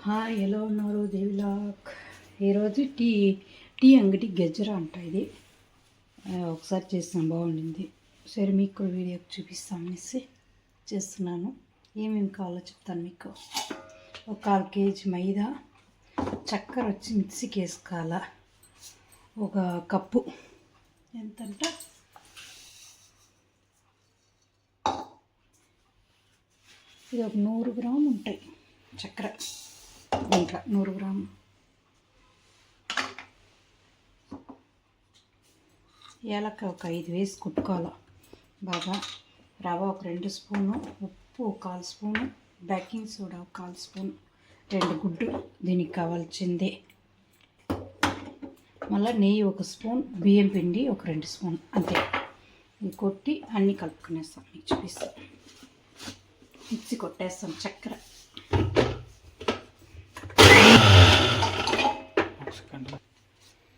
Hi, ఎలా ఉన్నారు? దేవిలాక్. ఈరోజు టీ అంగడి గెజ్జరా అంట. ఇది ఒకసారి చేసిన బాగుండింది. సరే మీకు కూడా వీడియో చూపిస్తామనేసి చేస్తున్నాను. ఏమేమి కావాలో చెప్తాను మీకు. ఒక 1/4 కేజీ మైదా, చక్కెర వచ్చి మిక్సీకి వేసుకోవాల. ఒక కప్పు ఎంతంట, ఇది ఒక 100 గ్రాములు ఉంటాయి చక్కెర. దీంట్లో 100 గ్రాములు. ఏలక్కాయ ఒక 5 వేసి కుట్టుకోవాలి బాగా. రవ్వ ఒక 2 స్పూను, ఉప్పు ఒక 1/4 స్పూను, బేకింగ్ సోడా ఒక 1/4 స్పూను, 2 గుడ్డు దీనికి కావాల్సిందే. మళ్ళీ నెయ్యి ఒక స్పూన్, బియ్యం పిండి ఒక 2 స్పూన్, అంతే. ఇది కొట్టి అన్నీ కలుపుకునేస్తాం. మీకు చూపిస్తాం. మిక్సీ కొట్టేస్తాం చక్కెర.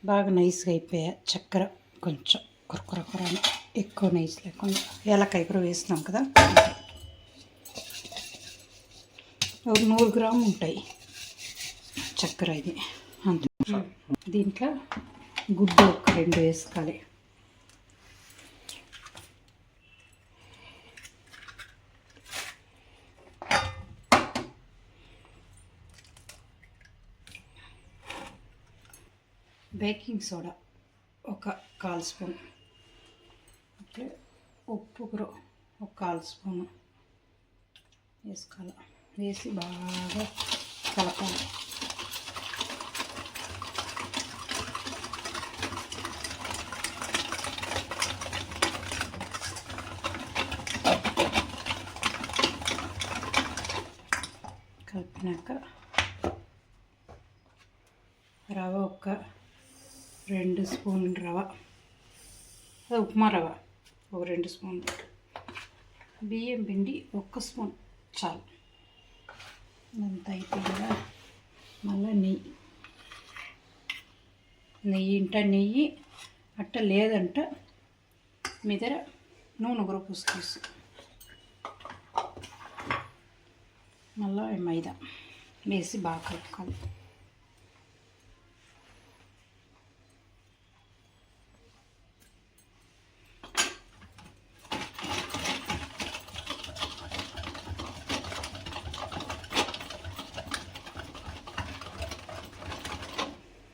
బాగా నైస్గా అయిపోయా చక్కెర. కొంచెం కొరకొర ఎక్కువ నైస్ లేకుండా. ఏలక్కాయ కూడా వేసినాం కదా. ఒక 100 గ్రాములు ఉంటాయి చక్కెర ఇది, అంతే. దీంట్లో గుడ్డు ఒక 2 వేసుకోవాలి. బేకింగ్ సోడా ఒక 1/4 స్పూన్, అట్లే ఉప్పు కూడా ఒక 1/4 స్పూను వేసుకోవాలి. వేసి బాగా కలపాలి. కలిపినాక రవ్వ ఒక 2 స్పూన్లు రవ్వ, ఉప్మా రవ్వ ఒక 2 స్పూన్లు, బియ్యం పిండి 1 స్పూన్ చాలు. అంత అయిపోయిందా. మళ్ళీ నెయ్యి నెయ్యి అట్ట లేదంట మీ దగ్గర నూనె కూడా పూసుకోవచ్చు. మళ్ళీ మైదా వేసి బాగా కలుపుకోవాలి.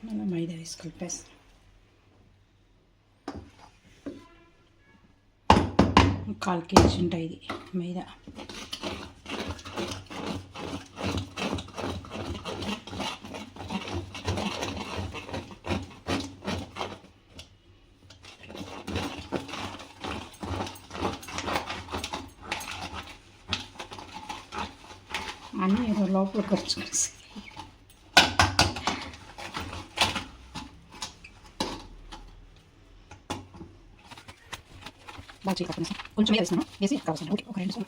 మళ్ళీ మైదా వేసి కలిపేస్తాం. 1/4 కేజీ ఉంటాయి ఇది మైదా. అన్నీ ఏదో లోపల ఖర్చు కలిసి బాగా చేయాలి. కొంచెం వేస్తున్నాను, వేసి కావాల్సిన ఒక 2 స్పూన్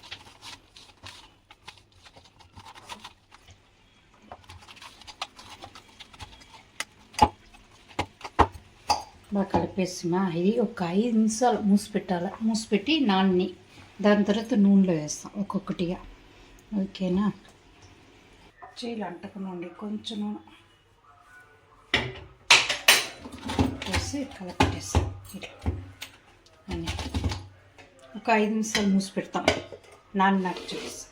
బాగా కలిపేసిమా. ఇది ఒక 5 నిమిషాలు మూసిపెట్టాలి. మూసిపెట్టి నాన్ని దాని తర్వాత నూనెలో వేస్తాం ఒక్కొక్కటిగా. ఓకేనా? చేయిలు అంటకుండా ఉండి కొంచెం నూనె వేసి కలపెట్టేస్తాం. అన్నీ ఒక 5 నిమిషాలు మూసి పెడతాం. నాకు చూపిస్తాం.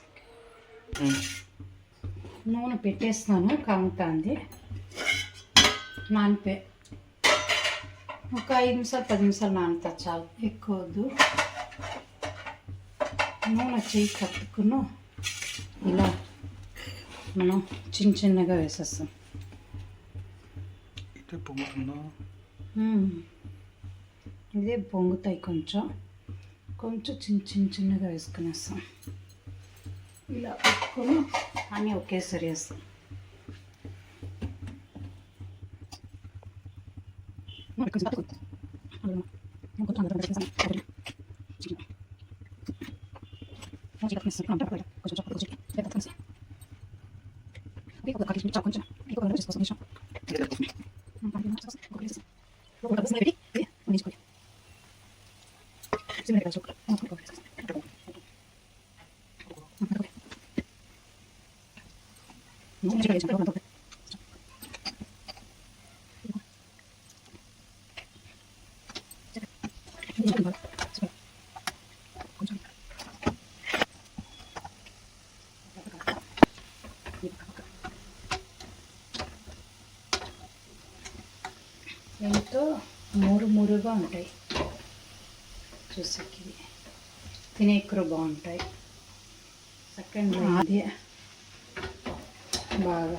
నూనె పెట్టేస్తాను, కాగుతుంది. నానిపే ఒక 5 నిమిషాలు 10 నిమిషాలు నానుతా చాలు, ఎక్కువ వద్దు. నూనె చేయి కట్టుకుని ఇలా మనం చిన్నగా వేసేస్తాం. ఇదే పొంగుతాయి. కొంచెం చిన్నగా వేసుకునేస్తాం. ఇలా పెట్టుకొని అన్నీ ఒకేసారి వేస్తాం. ఎంతో మురుమురుగా ఉంటాయి, చూసేకి తినే కూర బాగుంటాయి. సెకండ్ ఇది బాగా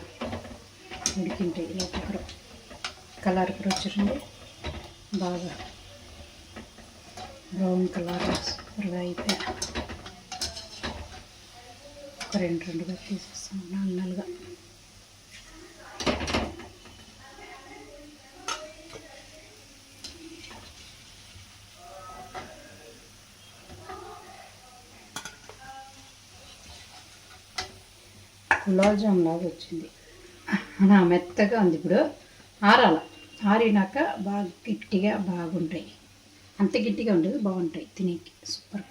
ఉడికింటాయి. లోపల కలర్ కూడా వచ్చింది, బాగా బ్రౌన్ కలర్ సూపర్గా అయితే ఒక రెండుగా తీసేస్తాను నాలుగుగా. గులాబ్ జామ్ లాగా వచ్చింది, నా మెత్తగా ఉంది. ఇప్పుడు ఆరినాక బాగా గట్టిగా బాగుంటాయి. అంత గట్టిగా ఉండదు, బాగుంటాయి తినేకి సూపర్.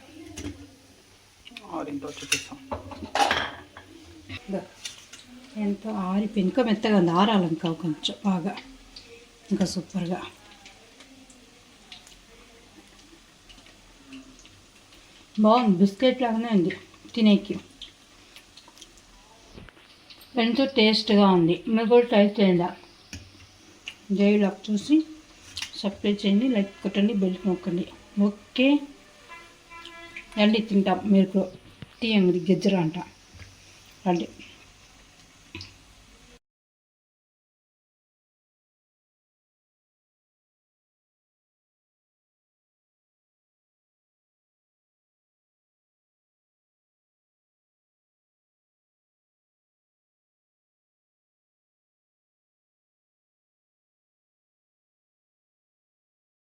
ఎంతో ఆరిపోయి ఇంకా మెత్తగా ఉంది, ఆరాలి ఇంకా కొంచెం బాగా, ఇంకా సూపర్గా. బాగుంది, బిస్కెట్ లాగానే ఉంది తినేకి, ఎంతో టేస్ట్గా ఉంది. మీరు కూడా ట్రై చేయండి. జై వ్లాగ్ చూసి సబ్స్క్రైబ్ చేయండి, లైక్ కొట్టండి, బెల్ నొక్కండి. ఓకే రండి తింటాం. మీరు టీ అంగడి గెజ్జర అంట రండి.